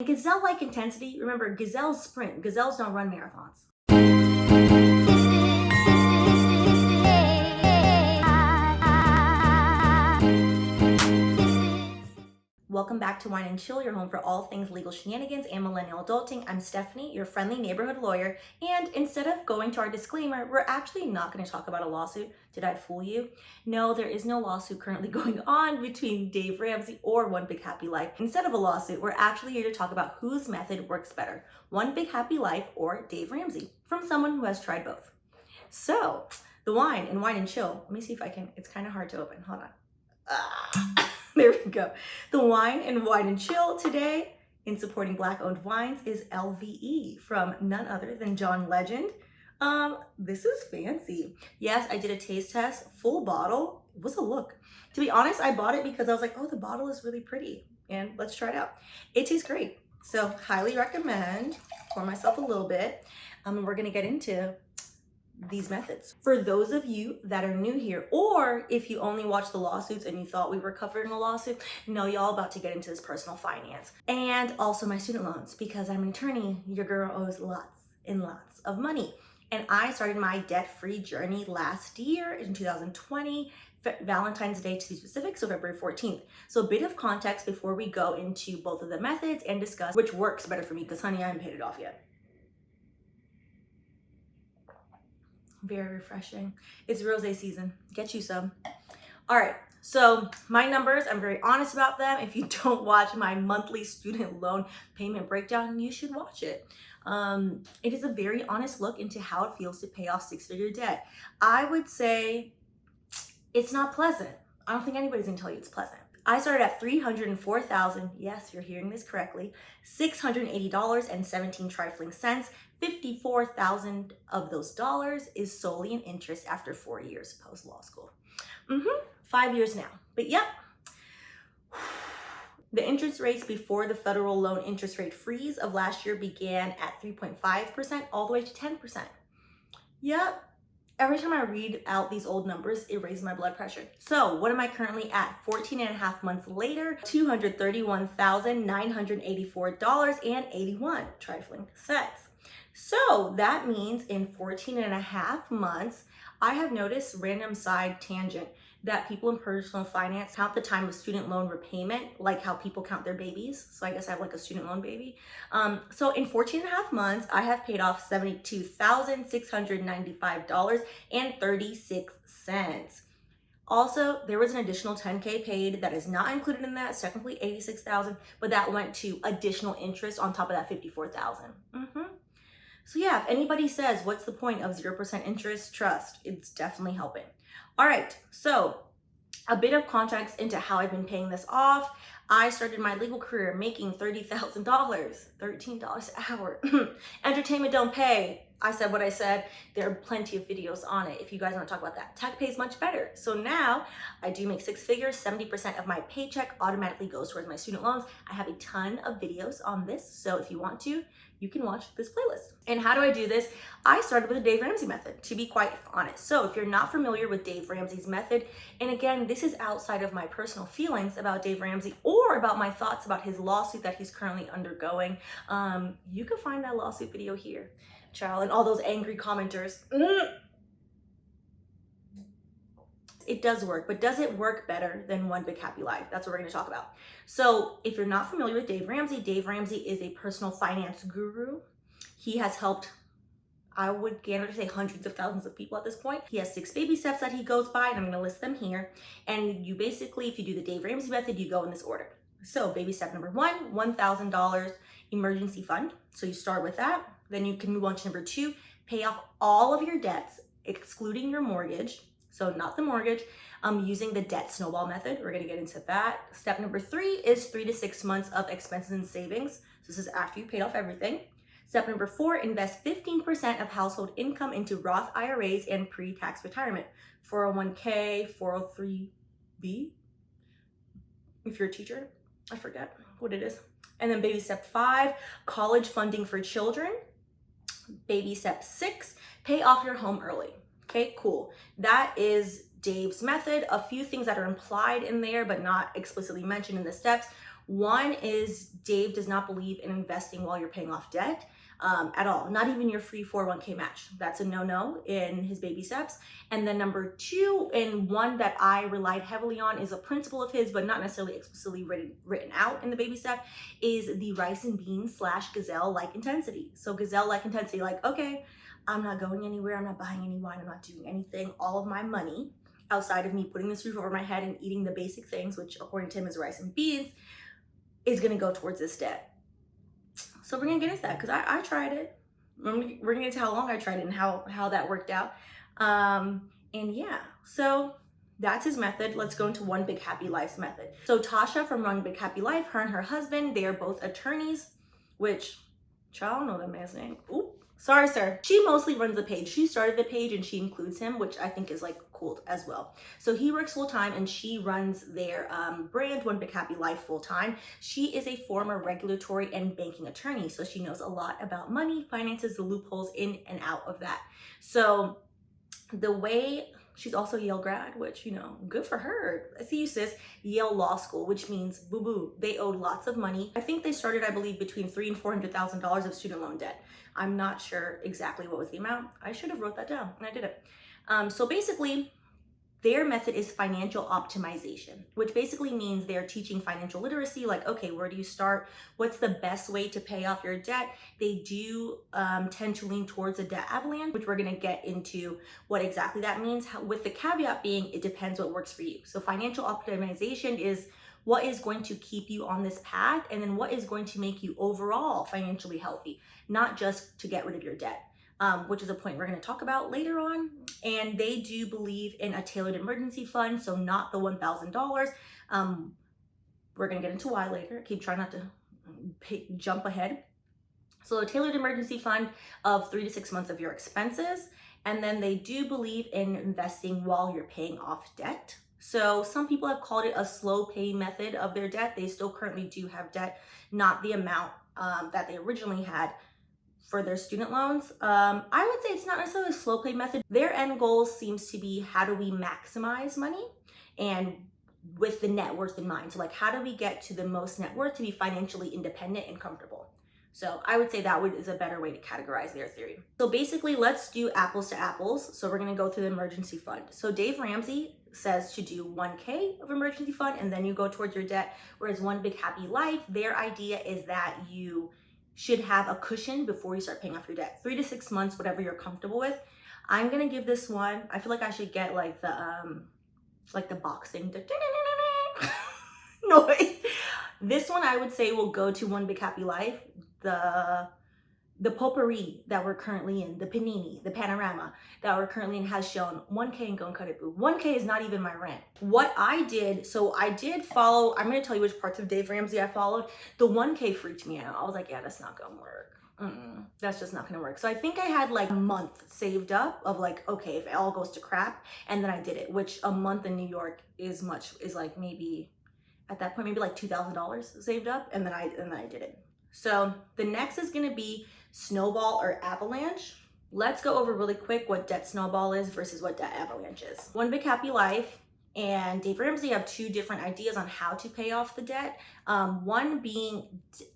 Gazelle-like intensity, remember, gazelles sprint. Gazelles don't run marathons. Welcome back to Wine and Chill, your home for all things legal shenanigans and millennial adulting. I'm Stephanie, your friendly neighborhood lawyer, and instead of going to our disclaimer, we're actually not going to talk about a lawsuit. Did I fool you? No, there is no lawsuit currently going on between Dave Ramsey or One Big Happy Life. Instead of a lawsuit, we're actually here to talk about whose method works better, One Big Happy Life or Dave Ramsey, from someone who has tried both. So, the wine and Wine and Chill, let me see if I can, it's kind of hard to open, hold on. There we go. The wine and Wine and Chill today in supporting Black-owned wines is LVE from none other than John Legend. This is fancy. Yes, I did a taste test, full bottle. It was a look. To be honest, I bought it because I was like, oh, the bottle is really pretty and let's try it out. It tastes great. So highly recommend. Pour myself a little bit. And we're gonna get into these methods. For those of you that are new here, or if you only watch the lawsuits and you thought we were covering a lawsuit, no, y'all about to get into this personal finance. And also my student loans, because I'm an attorney, your girl owes lots and lots of money. And I started my debt-free journey last year in 2020, Valentine's Day to be specific, so February 14th. So a bit of context before we go into both of the methods and discuss which works better for me, because honey, I haven't paid it off yet. Very refreshing. It's rosé season. Get you some. All right. So my numbers, I'm very honest about them. If you don't watch my monthly student loan payment breakdown, you should watch it. It is a very honest look into how it feels to pay off six-figure debt. I would say it's not pleasant. I don't think anybody's gonna tell you it's pleasant. I started at $304,000, yes, you're hearing this correctly, $680.17 trifling cents. $54,000 of those dollars is solely in interest after 4 years post-law school. 5 years now, but yep. The interest rates before the federal loan interest rate freeze of last year began at 3.5% all the way to 10%. Yep. Every time I read out these old numbers, it raises my blood pressure. So what am I currently at? 14 and a half months later, $231,984.81 trifling cents. So that means in 14 and a half months, I have noticed, random side tangent, that people in personal finance count the time of student loan repayment like how people count their babies. So I guess I have like a student loan baby. So in 14 and a half months, I have paid off $72,695.36. Also, there was an additional $10K paid that is not included in that. It's technically $86,000, but that went to additional interest on top of that $54,000. So yeah, if anybody says, what's the point of 0% interest, trust, it's definitely helping. All right, so a bit of context into how I've been paying this off. I started my legal career making $30,000, $13 an hour. Entertainment don't pay. I said what I said. There are plenty of videos on it if you guys want to talk about that. Tech pays much better. So now I do make six figures. 70% of my paycheck automatically goes towards my student loans. I have a ton of videos on this. So if you want to, you can watch this playlist. And how do I do this? I started with the Dave Ramsey method, to be quite honest. So if you're not familiar with Dave Ramsey's method, and again, this is outside of my personal feelings about Dave Ramsey or about my thoughts about his lawsuit that he's currently undergoing, you can find that lawsuit video here, child, and all those angry commenters. It does work, but does it work better than One Big Happy Life? That's what we're gonna talk about. So if you're not familiar with Dave Ramsey is a personal finance guru. He has helped, I would gander to say, hundreds of thousands of people at this point. He has 6 baby steps that he goes by, and I'm gonna list them here. And you basically, if you do the Dave Ramsey method, you go in this order. So baby step number 1, $1,000 emergency fund. So you start with that. Then you can move on to number 2, pay off all of your debts, excluding your mortgage. So not the mortgage, using the debt snowball method. We're gonna get into that. Step number 3 is 3 to 6 months of expenses and savings. So this is after you paid off everything. Step number 4, invest 15% of household income into Roth IRAs and pre-tax retirement. 401k, 403b, if you're a teacher, I forget what it is. And then baby step 5, college funding for children. Baby step 6, pay off your home early. Okay, cool. That is Dave's method. A few things that are implied in there, but not explicitly mentioned in the steps. One is Dave does not believe in investing while you're paying off debt. At all, not even your free 401k match. That's a no-no in his baby steps. And then number two, and one that I relied heavily on, is a principle of his, but not necessarily explicitly written out in the baby step, is the rice and beans / gazelle-like intensity. So gazelle-like intensity, like, okay, I'm not going anywhere, I'm not buying any wine, I'm not doing anything. All of my money, outside of me putting this roof over my head and eating the basic things, which according to him is rice and beans, is gonna go towards this debt. So we're gonna get into that because I tried it. We're gonna get into how long I tried it and how that worked out. And yeah, so that's his method. Let's go into One Big Happy Life's method. So Tasha from One Big Happy Life, her and her husband, they are both attorneys, which, child, I don't know that man's name. Ooh, sorry, sir. She mostly runs the page. She started the page and she includes him, which I think is like cool as well. So he works full time and she runs their brand, One Big Happy Life, full time. She is a former regulatory and banking attorney. So she knows a lot about money, finances, the loopholes in and out of that. So the way, she's also Yale grad, which, you know, good for her. I see you, sis. Yale Law School, which means boo-boo. They owed lots of money. I think they started, I believe, between $300,000 and $400,000 of student loan debt. I'm not sure exactly what was the amount. I should have wrote that down and I did it. So basically, their method is financial optimization, which basically means they're teaching financial literacy, like, okay, where do you start? What's the best way to pay off your debt? They do tend to lean towards a debt avalanche, which we're gonna get into what exactly that means, with the caveat being, it depends what works for you. So financial optimization is what is going to keep you on this path, and then what is going to make you overall financially healthy, not just to get rid of your debt. Which is a point we're going to talk about later on. And they do believe in a tailored emergency fund, so not the $1,000. We're going to get into why later. Keep trying not to jump ahead. So a tailored emergency fund of 3 to 6 months of your expenses. And then they do believe in investing while you're paying off debt. So some people have called it a slow pay method of their debt. They still currently do have debt, not the amount that they originally had for their student loans. I would say it's not necessarily a slow pay method. Their end goal seems to be, how do we maximize money, and with the net worth in mind. So like, how do we get to the most net worth to be financially independent and comfortable? So I would say that is a better way to categorize their theory. So basically, let's do apples to apples. So we're gonna go through the emergency fund. So Dave Ramsey says to do 1K of emergency fund and then you go towards your debt. Whereas One Big Happy Life, their idea is that you should have a cushion before you start paying off your debt. 3 to 6 months, whatever you're comfortable with. I'm gonna give this one, I feel like I should get like the boxing noise. This one I would say will go to One Big Happy Life. The potpourri that we're currently in, the panini, the panorama that we're currently in has shown 1K and go and cut it, boo. 1K is not even my rent. What I did, so I did follow, I'm gonna tell you which parts of Dave Ramsey I followed. The 1K freaked me out. I was like, yeah, that's not gonna work. That's just not gonna work. So I think I had like a month saved up of like, okay, if it all goes to crap, and then I did it, which a month in New York is like maybe, at that point, maybe like $2,000 saved up, and then I did it. So the next is gonna be Snowball or Avalanche. Let's go over really quick what debt snowball is versus what debt avalanche is. One Big Happy Life and Dave Ramsey have two different ideas on how to pay off the debt. One being,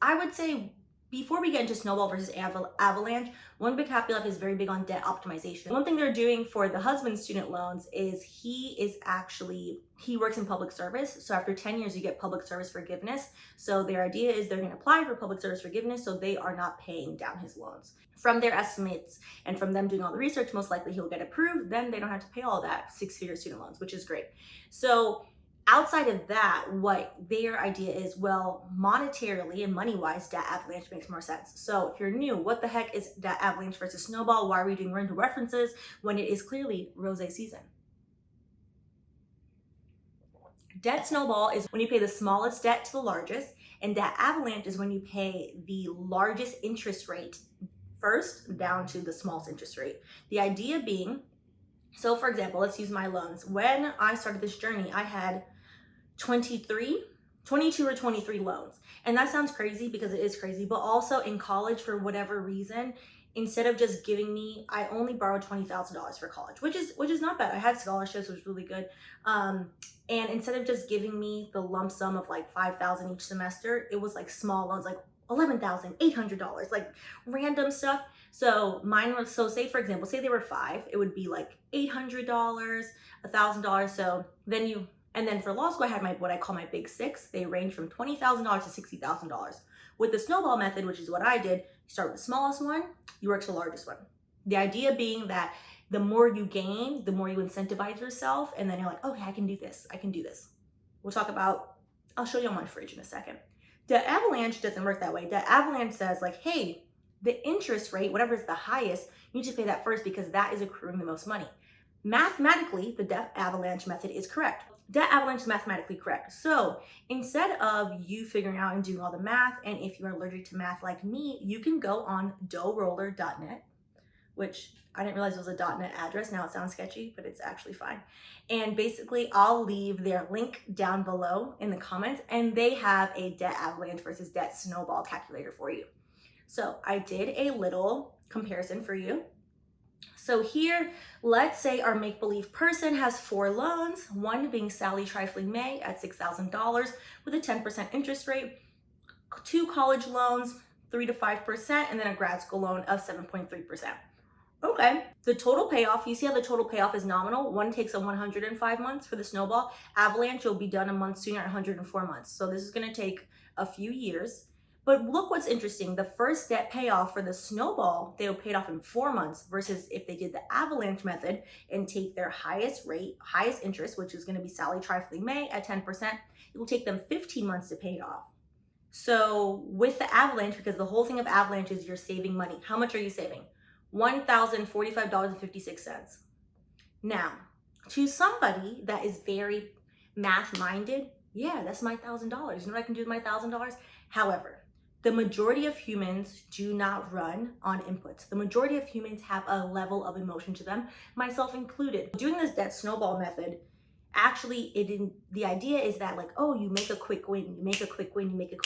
I would say, before we get into Snowball versus Avalanche, One Big Happy Life is very big on debt optimization. One thing they're doing for the husband's student loans is he works in public service. So after 10 years, you get public service forgiveness. So their idea is they're gonna apply for public service forgiveness so they are not paying down his loans. From their estimates and from them doing all the research, most likely he'll get approved. Then they don't have to pay all that 6-figure student loans, which is great. So outside of that, what their idea is, well, monetarily and money-wise, debt avalanche makes more sense. So if you're new, what the heck is debt avalanche versus snowball? Why are we doing rental references when it is clearly rosé season? Debt snowball is when you pay the smallest debt to the largest, and debt avalanche is when you pay the largest interest rate first down to the smallest interest rate. The idea being, so for example, let's use my loans. When I started this journey, I had 22 or 23 loans. And that sounds crazy because it is crazy, but also in college, for whatever reason, instead of just giving me, I only borrowed $20,000 for college, which is not bad. I had scholarships, which was really good. And instead of just giving me the lump sum of like $5,000 each semester, it was like small loans, like $11,800, like random stuff. So mine was, so say for example, say they were 5, it would be like $800, $1,000. So then and then for law school, I had my, what I call my big 6. They range from $20,000 to $60,000. With the snowball method, which is what I did, you start with the smallest one, you work to the largest one. The idea being that the more you gain, the more you incentivize yourself, and then you're like, okay, I can do this, I can do this. We'll talk about, I'll show you on my fridge in a second. The Avalanche doesn't work that way. The Avalanche says like, hey, the interest rate, whatever is the highest, you need to pay that first because that is accruing the most money. Mathematically, the debt avalanche method is correct. Debt avalanche is mathematically correct. So instead of you figuring out and doing all the math, and if you're allergic to math like me, you can go on doughroller.net, which I didn't realize it was a .net address. Now it sounds sketchy, but it's actually fine. And basically, I'll leave their link down below in the comments, and they have a debt avalanche versus debt snowball calculator for you. So I did a little comparison for you. So here, let's say our make-believe person has 4 loans, one being Sally Trifling May at $6,000 with a 10% interest rate, 2 college loans, 3 to 5%, and then a grad school loan of 7.3%. Okay, the total payoff, you see how the total payoff is nominal? One takes 105 months for the snowball. Avalanche will be done a month sooner, 104 months. So this is gonna take a few years. But look what's interesting, the first debt payoff for the snowball, they were paid off in 4 months versus if they did the avalanche method and take their highest rate, highest interest, which is gonna be Sally Trifling May at 10%, it will take them 15 months to pay it off. So with the avalanche, because the whole thing of avalanche is you're saving money. How much are you saving? $1,045.56. Now, to somebody that is very math-minded, yeah, that's my $1,000. You know what I can do with my $1,000? However, the majority of humans do not run on inputs. The majority of humans have a level of emotion to them, myself included. Doing this debt snowball method, actually, the idea is that like, oh, you make a quick win, you make a quick win, you make a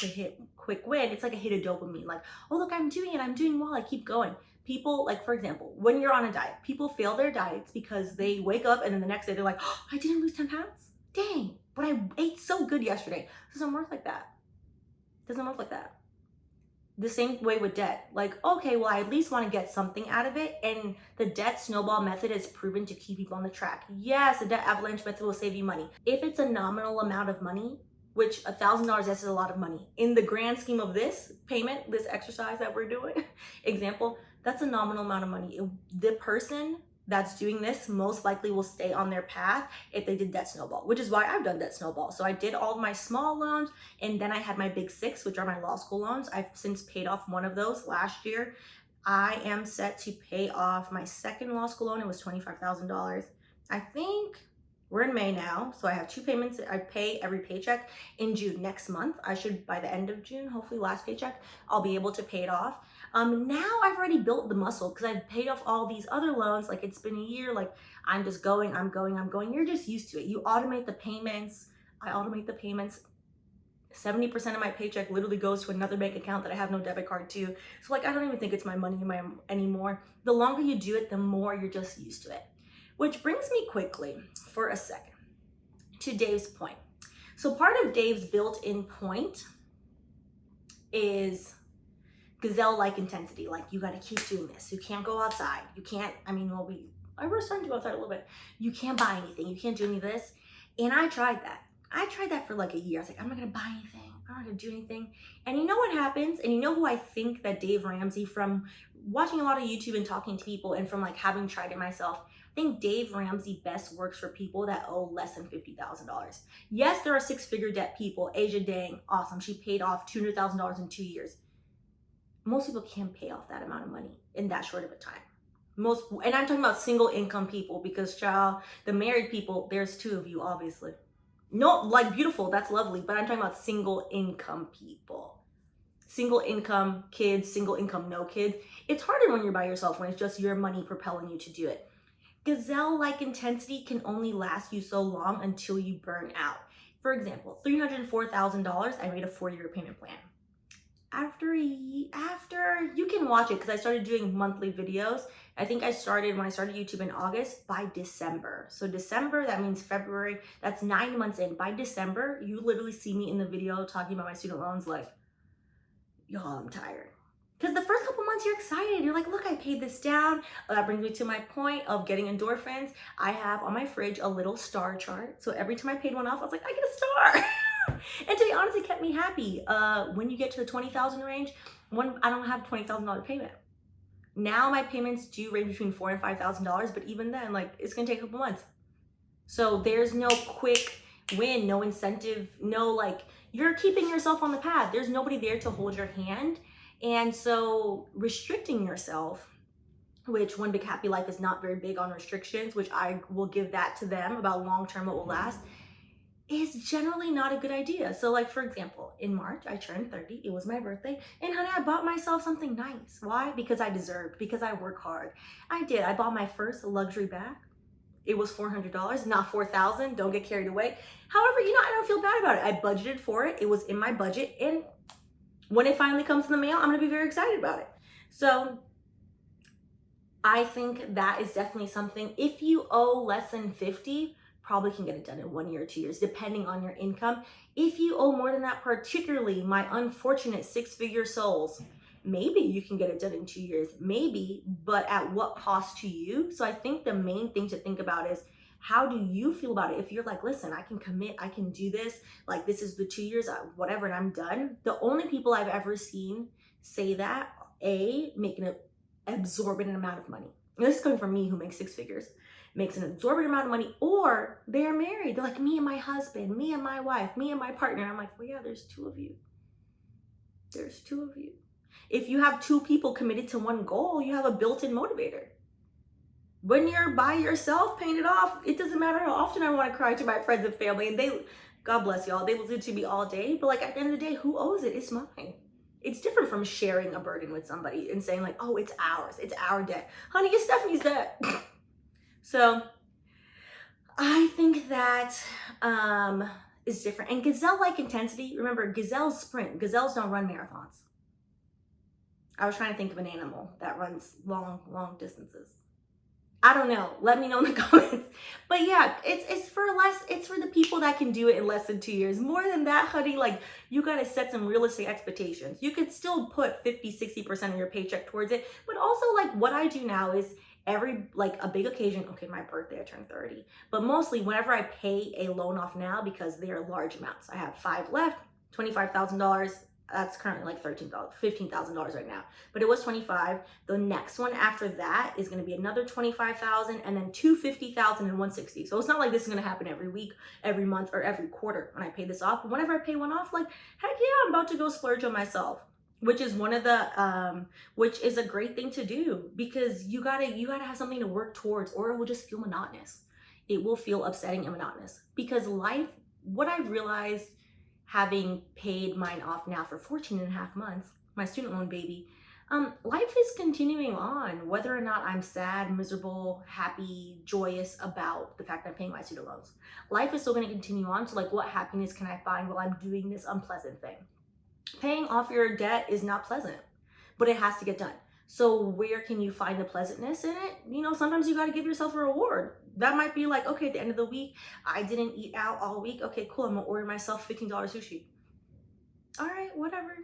quick win. It's like a hit of dopamine. Like, oh, look, I'm doing it, I'm doing well, I keep going. People, like for example, when you're on a diet, people fail their diets because they wake up and then the next day they're like, oh, I didn't lose 10 pounds. Dang, but I ate so good yesterday. It doesn't work like that. It doesn't work like that. The same way with debt. Like, okay, well, I at least want to get something out of it. And the debt snowball method is proven to keep people on the track. Yes, the debt avalanche method will save you money. If it's a nominal amount of money, which $1,000 is a lot of money. In the grand scheme of this payment, this exercise that we're doing, example, that's a nominal amount of money. The person that's doing this most likely will stay on their path if they did debt snowball, which is why I've done debt snowball. So I did all of my small loans, and then I had my big 6, which are my law school loans. I've since paid off one of those last year. I am set to pay off my second law school loan. It was $25,000. I think we're in May now, so I have 2 payments. I pay every paycheck in June next month. I should, by the end of June, hopefully last paycheck, I'll be able to pay it off. Now I've already built the muscle because I've paid off all these other loans. Like it's been a year, like I'm just going, I'm going. You're just used to it. You automate the payments. I automate the payments. 70% of my paycheck literally goes to another bank account that I have no debit card to. So like, I don't even think it's my money anymore. The longer you do it, the more you're just used to it. Which brings me quickly, for a second, to Dave's point. So part of Dave's built-in point is gazelle-like intensity. Like, you gotta keep doing this. You can't go outside. You can't, I was starting to go outside a little bit. You can't buy anything. You can't do any of this. And I tried that. I tried that for like a year. I was like, I'm not gonna buy anything. I'm not gonna do anything. And you know what happens? And you know who I think that Dave Ramsey, from watching a lot of YouTube and talking to people and from like having tried it myself, I think Dave Ramsey best works for people that owe less than $50,000. Yes, there are 6-figure debt people. Asia Dang, awesome. She paid off $200,000 in 2 years. Most people can't pay off that amount of money in that short of a time. And I'm talking about single income people, because child, the married people, there's 2 of you, obviously. No, like beautiful, that's lovely, but I'm talking about single income people. Single income kids, single income no kids. It's harder when you're by yourself, when it's just your money propelling you to do it. Gazelle-like intensity can only last you so long until you burn out. For example, $304,000, I made a 4-year payment plan. After you can even watch it because I started doing monthly videos. I think when I started YouTube in August, by December. So December, that means February, that's 9 months in. By December, you literally see me in the video talking about my student loans like, y'all, I'm tired. Because the first couple months you're excited. You're like, look, I paid this down. That brings me to my point of getting endorphins. I have on my fridge a little star chart. So every time I paid one off, I was like, I get a star. And to be honest, it kept me happy. When you get to the 20,000 range, I don't have $20,000 payment. Now my payments do range between $4,000 and $5,000, but even then, like, it's gonna take a couple months. So there's no quick win, no incentive, no, like, you're keeping yourself on the path. There's nobody there to hold your hand. And so restricting yourself, which One Big Happy Life is not very big on restrictions, which I will give that to them about long-term what will last, is generally not a good idea. So like, for example, in March, I turned 30, it was my birthday, and honey, I bought myself something nice. Why? Because I deserved, because I work hard. I did, I bought my first luxury bag. It was $400, not $4,000, don't get carried away. However, I don't feel bad about it. I budgeted for it, it was in my budget, and when it finally comes in the mail, I'm gonna be very excited about it. So I think that is definitely something. If you owe less than 50, probably can get it done in 1 year or 2 years, depending on your income. If you owe more than that, particularly my unfortunate six-figure souls, maybe you can get it done in 2 years, maybe, but at what cost to you? So I think the main thing to think about is, how do you feel about it? If you're like, listen, I can commit, I can do this, like this is the 2 years, whatever, and I'm done. The only people I've ever seen say that, make an exorbitant amount of money. And this is coming from me who makes six figures, makes an exorbitant amount of money, or they're married. They're like, me and my husband, me and my wife, me and my partner. And I'm like, well, yeah, there's two of you. There's two of you. If you have two people committed to one goal, you have a built-in motivator. When you're by yourself, paying it off, it doesn't matter how often I want to cry to my friends and family, and they, God bless y'all, they listen to me all day, but like at the end of the day, who owes it? It's mine. It's different from sharing a burden with somebody and saying like, oh, it's ours, it's our debt. Honey, it's Stephanie's debt. So I think that is different. And gazelle-like intensity, remember, gazelles sprint, gazelles don't run marathons. I was trying to think of an animal that runs long distances. I don't know. Let me know in the comments. But yeah, it's for the people that can do it in less than 2 years. More than that, honey, like you got to set some realistic expectations. You could still put 50-60% of your paycheck towards it. But also like what I do now is every like a big occasion, okay, my birthday, I turned 30. But mostly whenever I pay a loan off now, because they are large amounts. I have 5 left, $25,000. That's currently like $15,000 right now, but it was 25. The next one after that is going to be another 25,000, and then 250,000 and 160. So it's not like this is going to happen every week, every month, or every quarter when I pay this off. But whenever I pay one off, like, heck yeah, I'm about to go splurge on myself, which is one of the, which is a great thing to do, because you gotta have something to work towards, or it will just feel monotonous. It will feel upsetting and monotonous, because life, what I've realized, having paid mine off now for 14 and a half months, my student loan baby, life is continuing on, whether or not I'm sad, miserable, happy, joyous about the fact that I'm paying my student loans. Life is still going to continue on. So like, what happiness can I find while I'm doing this unpleasant thing? Paying off your debt is not pleasant, but it has to get done. So where can you find the pleasantness in it? Sometimes you got to give yourself a reward. That might be like, okay, at the end of the week, I didn't eat out all week. Okay, cool. I'm going to order myself $15 sushi. All right, whatever.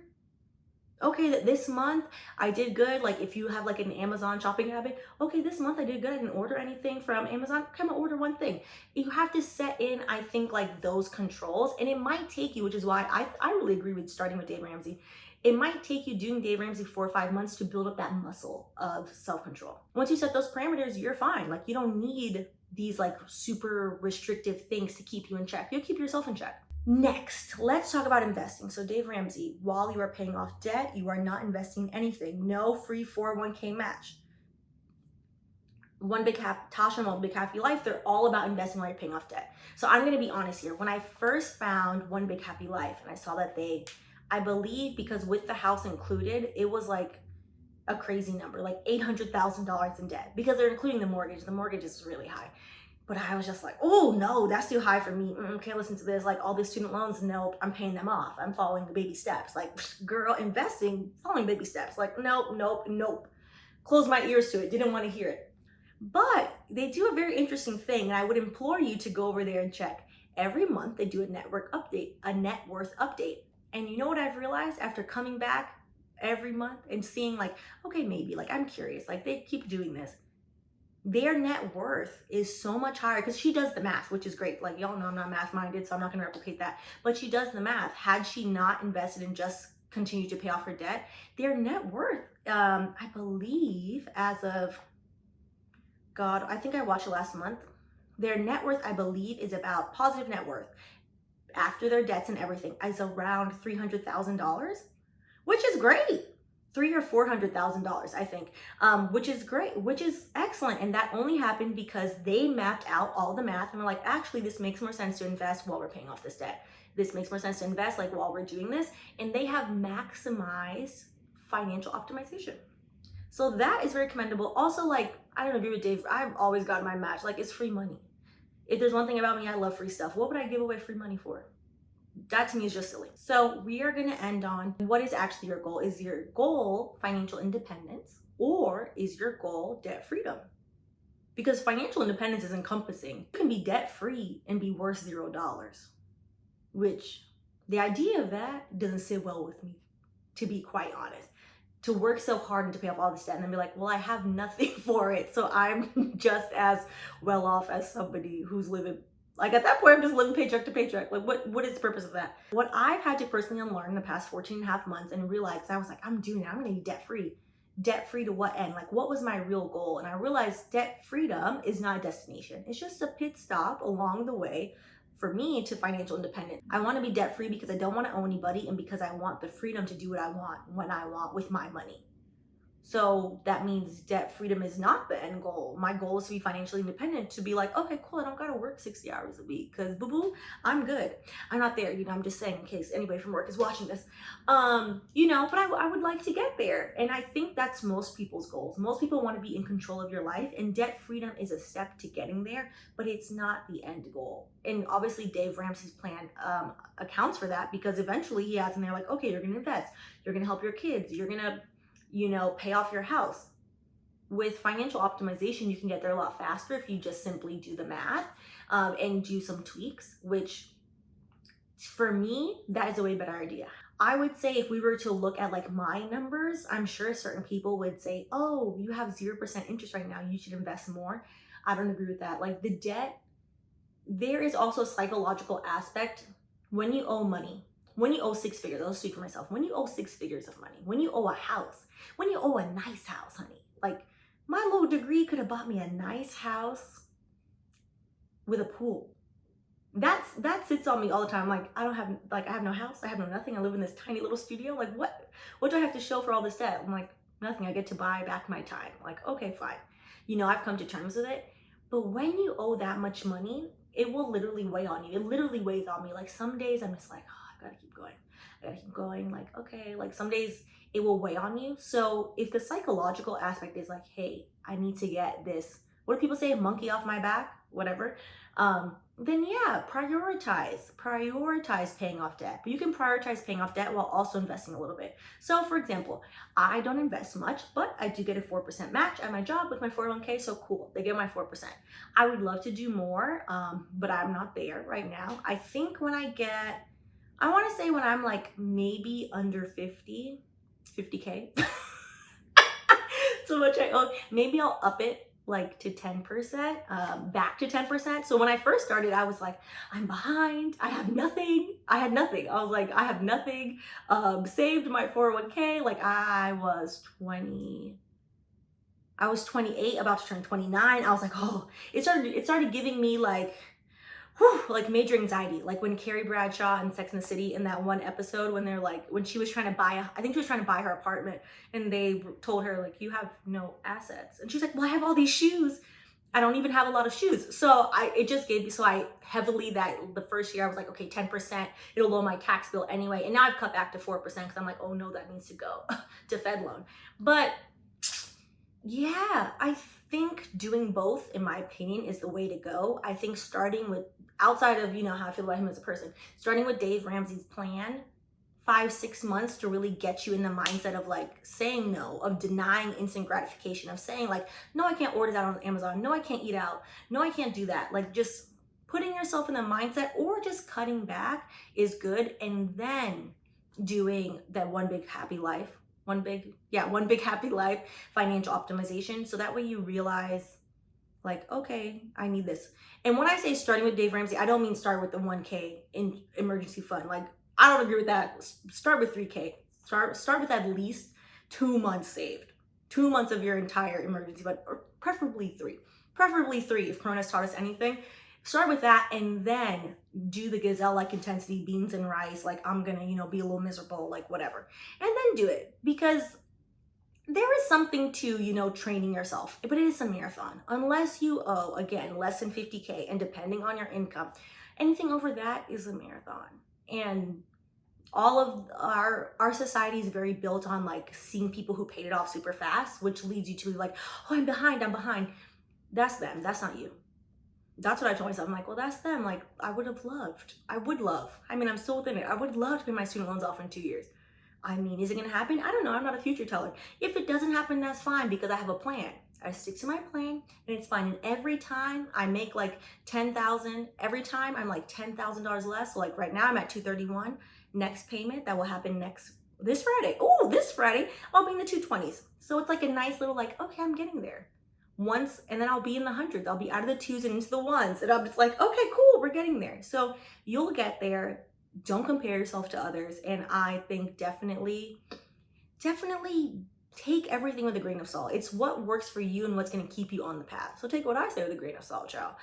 Okay, this month I did good. Like if you have like an Amazon shopping habit, okay, this month I did good. I didn't order anything from Amazon. Come and order one thing. You have to set in, I think, like those controls, and it might take you, which is why I really agree with starting with Dave Ramsey. It might take you doing Dave Ramsey 4 or 5 months to build up that muscle of self-control. Once you set those parameters, you're fine. Like you don't need these like super restrictive things to keep you in check. You'll keep yourself in check. Next, let's talk about investing. So Dave Ramsey, while you are paying off debt, you are not investing anything. No free 401k match. Tasha, One Big Happy Life, they're all about investing while you're paying off debt. So I'm going to be honest here. When I first found One Big Happy Life and I saw that I believe because with the house included, it was like a crazy number, like $800,000 in debt, because they're including the mortgage. The mortgage is really high. But I was just like, oh no, that's too high for me. Can't listen to this. Like all these student loans, nope, I'm paying them off. I'm following the baby steps. Like, girl, investing, following baby steps. Like, nope, nope, nope. Closed my ears to it. Didn't want to hear it. But they do a very interesting thing, and I would implore you to go over there and check. Every month they do a network update, a net worth update. And you know what I've realized after coming back every month and seeing like, okay, maybe like I'm curious, like they keep doing this. Their net worth is so much higher because she does the math, which is great. Like y'all know I'm not math minded, so I'm not going to replicate that. But she does the math. Had she not invested and just continued to pay off her debt, their net worth, I believe, as of God, I think I watched it last month. Their net worth, I believe, is about positive net worth after their debts and everything is around $300,000, which is great. $300,000 or $400,000, I think, which is great, which is excellent. And that only happened because they mapped out all the math and were like, actually, this makes more sense to invest while we're paying off this debt. This makes more sense to invest like while we're doing this. And they have maximized financial optimization. So that is very commendable. Also, like, I don't agree with Dave. I've always gotten my match. Like, it's free money. If there's one thing about me, I love free stuff. What would I give away free money for? That to me is just silly. So we are going to end on what is actually your goal. Is your goal financial independence, or is your goal debt freedom? Because financial independence is encompassing. You can be debt free and be worth $0, which the idea of that doesn't sit well with me, to be quite honest. To work so hard and to pay off all this debt and then be like, well, I have nothing for it. So I'm just as well off as somebody who's living, like at that point, I'm just living paycheck to paycheck. Like what is the purpose of that? What I've had to personally unlearn in the past 14 and a half months and realize, I was like, I'm doing it. I'm going to be debt free. Debt free to what end? Like, what was my real goal? And I realized debt freedom is not a destination. It's just a pit stop along the way for me to financial independence. I want to be debt free because I don't want to owe anybody and because I want the freedom to do what I want when I want with my money. So that means debt freedom is not the end goal. My goal is to be financially independent, to be like, okay, cool, I don't gotta work 60 hours a week because boo-boo, I'm good. I'm not there, I'm just saying in case anybody from work is watching this. But I would like to get there. And I think that's most people's goals. Most people want to be in control of your life, and debt freedom is a step to getting there, but it's not the end goal. And obviously Dave Ramsey's plan accounts for that, because eventually he has in there like, okay, you're gonna invest, you're gonna help your kids, you're gonna pay off your house. With financial optimization, you can get there a lot faster if you just simply do the math and do some tweaks, which for me, that is a way better idea. I would say if we were to look at like my numbers, I'm sure certain people would say, oh, you have 0% interest right now, you should invest more. I don't agree with that. Like the debt, there is also a psychological aspect when you owe money. When you owe six figures, I'll speak for myself. When you owe 6 figures of money, when you owe a house, when you owe a nice house, honey, like my low degree could have bought me a nice house with a pool. That sits on me all the time. Like I have no house, I have no nothing. I live in this tiny little studio. Like what do I have to show for all this debt? I'm like, nothing. I get to buy back my time. Like, okay, fine. I've come to terms with it. But when you owe that much money, it will literally weigh on you. It literally weighs on me. Like some days I'm just like, oh, I gotta keep going. Like, okay, like some days it will weigh on you. So if the psychological aspect is like, hey, I need to get this, what do people say, monkey off my back, whatever, then yeah, prioritize paying off debt. But you can prioritize paying off debt while also investing a little bit. So for example, I don't invest much, but I do get a 4% match at my job with my 401k. So cool, they get my 4%. I would love to do more, but I'm not there right now. I think when I'm like maybe under 50K, so much I owe, maybe I'll up it like to 10%, back to 10%. So when I first started, I was like, I'm behind, I had nothing. I was like, I have nothing, saved my 401k. Like I was 28, about to turn 29. I was like, oh, it started giving me like major anxiety. Like when Carrie Bradshaw in Sex and the City, in that one episode, when they're like, when she was trying to buy I think she was trying to buy her apartment, and they told her like, you have no assets. And she's like, well, I have all these shoes. I don't even have a lot of shoes. So I heavily, that the first year I was like, okay, 10%, it'll lower my tax bill anyway. And now I've cut back to 4% because I'm like, oh no, that needs to go to Fed loan. But Yeah, I think doing both, in my opinion, is the way to go. I think starting with, outside of, how I feel about him as a person, starting with Dave Ramsey's plan, 5, 6 months to really get you in the mindset of like saying no, of denying instant gratification, of saying like, no, I can't order that on Amazon. No, I can't eat out. No, I can't do that. Like just putting yourself in the mindset or just cutting back is good. And then doing that one big happy life, one big happy life financial optimization. So that way you realize like, okay, I need this. And when I say starting with Dave Ramsey, I don't mean start with the 1K in emergency fund. Like, I don't agree with that. Start with 3K. Start with at least 2 months saved. 2 months of your entire emergency fund, or preferably three. Preferably three if Corona's taught us anything. Start with that and then do the gazelle-like intensity, beans and rice, like I'm gonna, be a little miserable, like whatever. And then do it, because there is something to, training yourself, but it is a marathon. Unless you owe, again, less than 50K, and depending on your income, anything over that is a marathon. And all of our society is very built on like seeing people who paid it off super fast, which leads you to like, oh, I'm behind. That's them. That's not you. That's what I told myself. I'm like, well, that's them. Like, I would love. I mean, I'm still within it. I would love to pay my student loans off in 2 years. I mean, is it going to happen? I don't know. I'm not a future teller. If it doesn't happen, that's fine because I have a plan. I stick to my plan and it's fine. And every time I make like 10,000, every time I'm like $10,000 less. So like right now I'm at 231. Next payment that will happen this Friday. Oh, this Friday, I'll be in the 220s. So it's like a nice little like, okay, I'm getting there. Once, and then I'll be in the hundreds. I'll be out of the twos and into the ones. And I'm just like, okay, cool, we're getting there. So you'll get there. Don't compare yourself to others. And I think definitely take everything with a grain of salt. It's what works for you and what's going to keep you on the path. So take what I say with a grain of salt, child.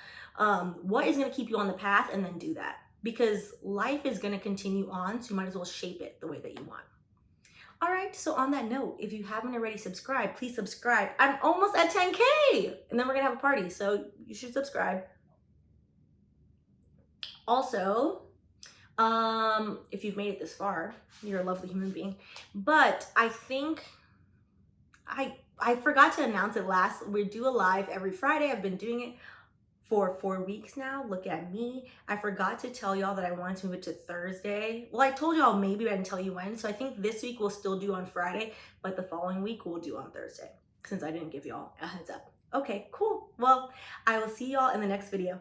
What is going to keep you on the path, and then do that, because life is going to continue on. So you might as well shape it the way that you want. All right, so on that note, if you haven't already subscribed, please subscribe. I'm almost at 10K, and then we're gonna have a party, so you should subscribe. Also, if you've made it this far, you're a lovely human being. But I think I forgot to announce it last. We do a live every Friday. I've been doing it for 4 weeks now. Look at me. I forgot to tell y'all that I wanted to move it to Thursday. Well, I told y'all maybe, but I didn't tell you when. So I think this week we'll still do on Friday, but the following week we'll do on Thursday, since I didn't give y'all a heads up. Okay, cool. Well, I will see y'all in the next video.